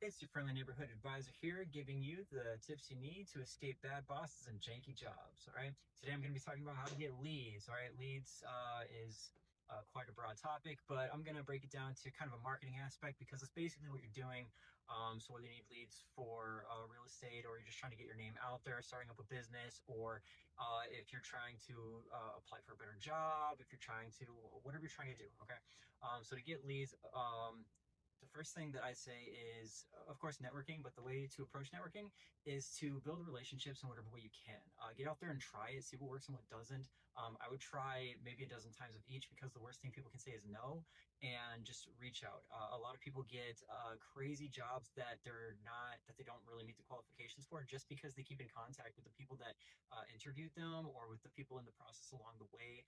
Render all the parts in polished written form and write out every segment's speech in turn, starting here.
It's your friendly neighborhood advisor here, giving you the tips you need to escape bad bosses and janky jobs. All right. Today I'm going to be talking about how to get leads. All right. Leads is quite a broad topic, but I'm going to break it down to kind of a marketing aspect because it's basically what you're doing. So whether you need leads for real estate, or you're just trying to get your name out there, starting up a business, or if you're trying to apply for a better job, if you're trying to, whatever you're trying to do. Okay. So to get leads, the first thing that I say is, of course, networking, but the way to approach networking is to build relationships in whatever way you can. Get out there and try it, see what works and what doesn't. I would try maybe a dozen times of each because the worst thing people can say is no, and just reach out. A lot of people get crazy jobs that that they don't really meet the qualifications for just because they keep in contact with the people that interviewed them or with the people in the process along the way,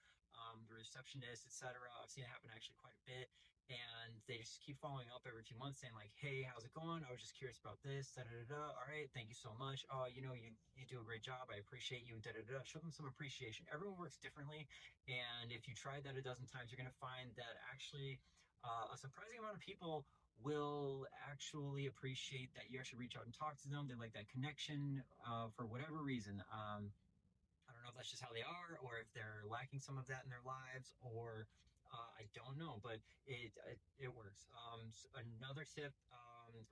the receptionist, etc. I've seen it happen actually quite a bit, and they just keep following up every few months saying like, hey, how's it going? I was just curious about this, da da da da. All right, thank you so much. Oh, you do a great job, I appreciate you, da da da. Show them some appreciation. Everyone works differently, and if you try that a dozen times, you're going to find that actually a surprising amount of people will actually appreciate that you actually reach out and talk to them. They like that connection for whatever reason. I don't know if that's just how they are, or if they're lacking some of that in their lives, or I don't know, but it works. So another tip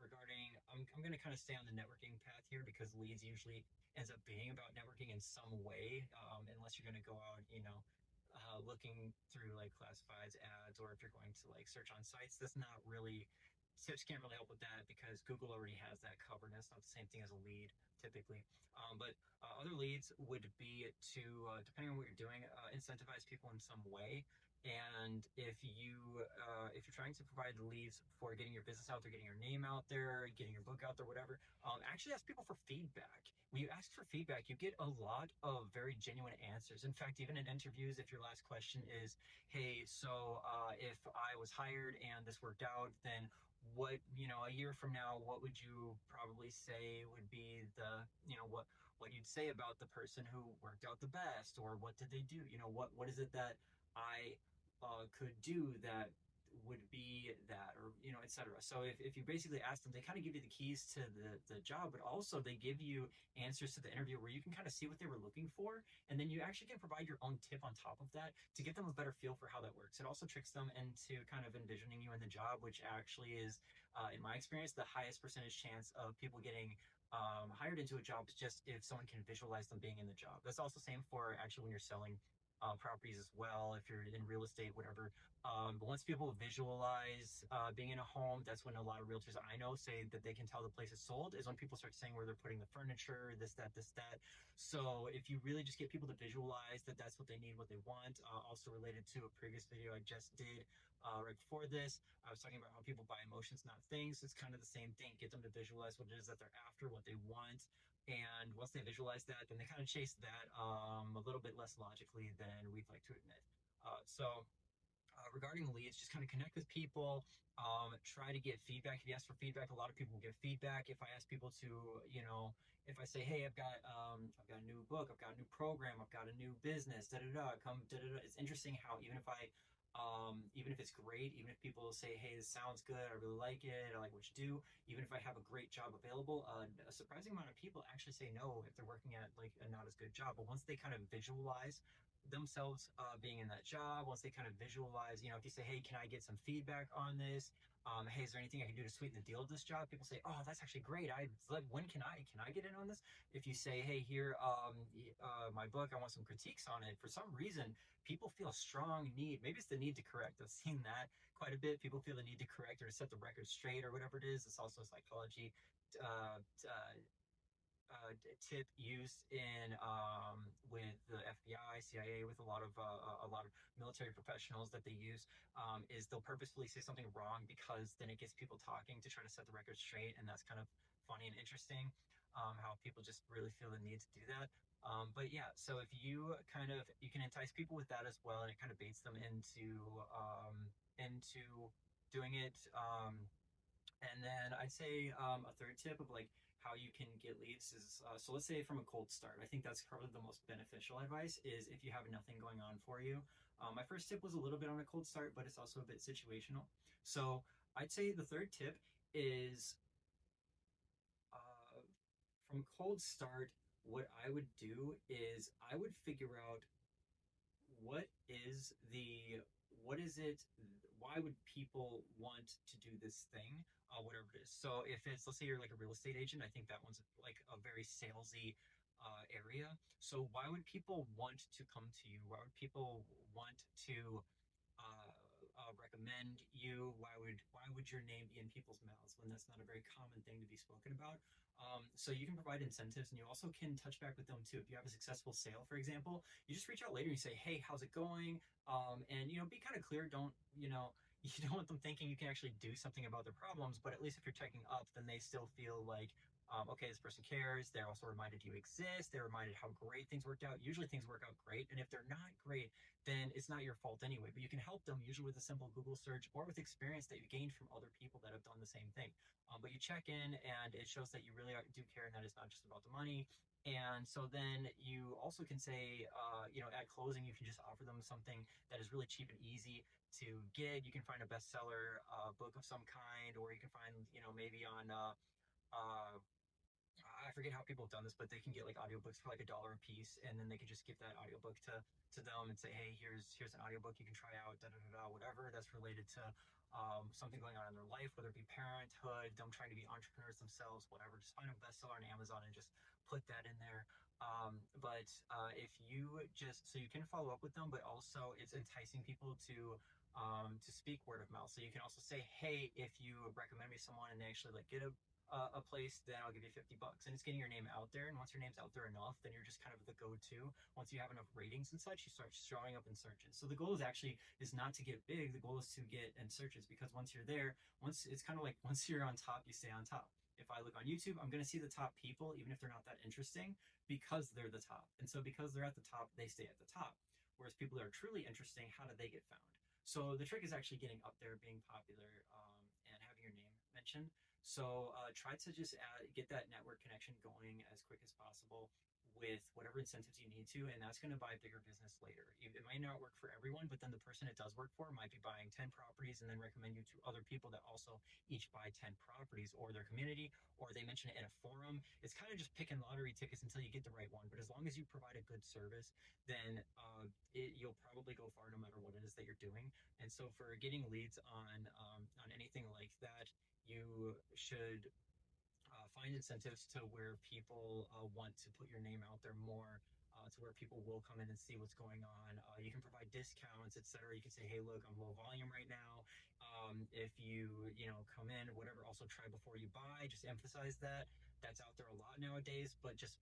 regarding, I'm going to kind of stay on the networking path here because leads usually ends up being about networking in some way, unless you're going to go out, looking through like classifieds ads, or if you're going to like search on sites. That's not really, tips can't really help with that because Google already has that covered. That's not the same thing as a lead typically. But other leads would be to, depending on what you're doing, incentivize people in some way. And if you're trying to provide leads for getting your business out there, getting your name out there, getting your book out there, whatever, actually ask people for feedback. When you ask for feedback, you get a lot of very genuine answers. In fact, even in interviews, if your last question is, "Hey, so if I was hired and this worked out, then what, a year from now, what would you probably say would be what you'd say about the person who worked out the best, or what did they do? What is it that I could do that would be that, or etc." So if you basically ask them, they kind of give you the keys to the job, but also they give you answers to the interview where you can kind of see what they were looking for, and then you actually can provide your own tip on top of that to get them a better feel for how that works. It also tricks them into kind of envisioning you in the job, which actually is, in my experience, the highest percentage chance of people getting hired into a job is just if someone can visualize them being in the job. That's also same for actually when you're selling properties as well, if you're in real estate, whatever. But once people visualize being in a home, that's when a lot of realtors I know say that they can tell the place is sold, is when people start saying where they're putting the furniture, this, that, this, that. So if you really just get people to visualize that that's what they need, what they want, also related to a previous video I just did right before this, I was talking about how people buy emotions, not things. It's kind of the same thing. Get them to visualize what it is that they're after, what they want, and once they visualize that, then they kind of chase that a little bit less logically than we'd like to admit. Regarding leads, just kind of connect with people, try to get feedback. If you ask for feedback, a lot of people will give feedback. If I ask people to, if I say, hey, I've got a new book, I've got a new program, I've got a new business, da da da, come da da da. It's interesting how even if it's great, even if people say, hey, this sounds good, I really like it, I like what you do, even if I have a great job available, a surprising amount of people actually say no if they're working at like a not as good job. But once they kind of visualize themselves being in that job, once they kind of visualize, if you say, hey, can I get some feedback on this? Hey, is there anything I can do to sweeten the deal of this job? People say, oh, that's actually great. When can I get in on this? If you say, hey, here, my book, I want some critiques on it. For some reason, people feel a strong need. Maybe it's the need to correct. I've seen that quite a bit. People feel the need to correct or to set the record straight or whatever it is. It's also a psychology uh, uh, tip used in with the FBI, CIA, with a lot of military professionals that they use, is they'll purposefully say something wrong because then it gets people talking to try to set the record straight, and that's kind of funny and interesting. How people just really feel the need to do that. But yeah, so if you can entice people with that as well, and it kind of baits them into doing it. And then I'd say a third tip of like how you can get leads is, so let's say from a cold start. I think that's probably the most beneficial advice is if you have nothing going on for you. My first tip was a little bit on a cold start, but it's also a bit situational. So I'd say the third tip is from cold start, what I would do is I would figure out what is the what is it why would people want to do this thing, whatever it is. So if it's, let's say you're like a real estate agent, I think that one's like a very salesy area. So why would people want to come to you? Why would people want to recommend you? Why would your name be in people's mouths when that's not a very common thing to be spoken about? So you can provide incentives, and you also can touch back with them too. If you have a successful sale, for example, you just reach out later and you say, "Hey, how's it going?" And be kind of clear. Don't you don't want them thinking you can actually do something about their problems, but at least if you're checking up, then they still feel like, okay, this person cares. They're also reminded you exist. They're reminded how great things worked out. Usually things work out great, and if they're not great, then it's not your fault anyway. But you can help them usually with a simple Google search or with experience that you gained from other people that have done the same thing. But you check in, and it shows that you really do care, and that it's not just about the money. And so then you also can say, at closing, you can just offer them something that is really cheap and easy to get. You can find a bestseller book of some kind, or you can find, maybe on uh, I forget how people have done this, but they can get like audiobooks for like $1 a piece, and then they can just give that audiobook to them and say, hey, here's an audiobook you can try out, da da da da, whatever that's related to something going on in their life, whether it be parenthood, them trying to be entrepreneurs themselves, whatever. Just find a bestseller on Amazon and just put that in there. But if you just so you can follow up with them, but also it's enticing people to speak word of mouth. So you can also say, hey, if you recommend me someone and they actually like get a place, then I'll give you $50. And it's getting your name out there. And once your name's out there enough, then you're just kind of the go-to. Once you have enough ratings and such, you start showing up in searches. So the goal is not to get big. The goal is to get in searches, because once you're there, it's kind of like once you're on top, you stay on top. If I look on YouTube, I'm going to see the top people, even if they're not that interesting, because they're the top. And so because they're at the top, they stay at the top. Whereas people that are truly interesting, how do they get found? So the trick is actually getting up there, being popular, and having your name mentioned. So try to just get that network connection going as quick as possible with whatever incentives you need to, and that's going to buy bigger business later. It might not work for everyone, but then the person it does work for might be buying 10 properties and then recommend you to other people that also each buy 10 properties, or their community, or they mention it in a forum. It's kind of just picking lottery tickets until you get the right one. But as long as you provide a good service, then you'll probably go far no matter what it is that you're doing. And so for getting leads on anything like that, you should find incentives to where people want to put your name out there more, to where people will come in and see what's going on. You can provide discounts, etc. You can say, hey, look, I'm low volume right now. If you come in, whatever, also try before you buy. Just emphasize that. That's out there a lot nowadays, but just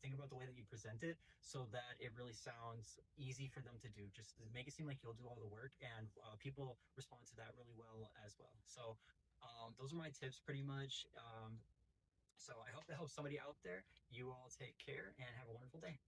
think about the way that you present it so that it really sounds easy for them to do. Just make it seem like you'll do all the work, and people respond to that really well as well. So those are my tips pretty much. So I hope that helps somebody out there. You all take care and have a wonderful day.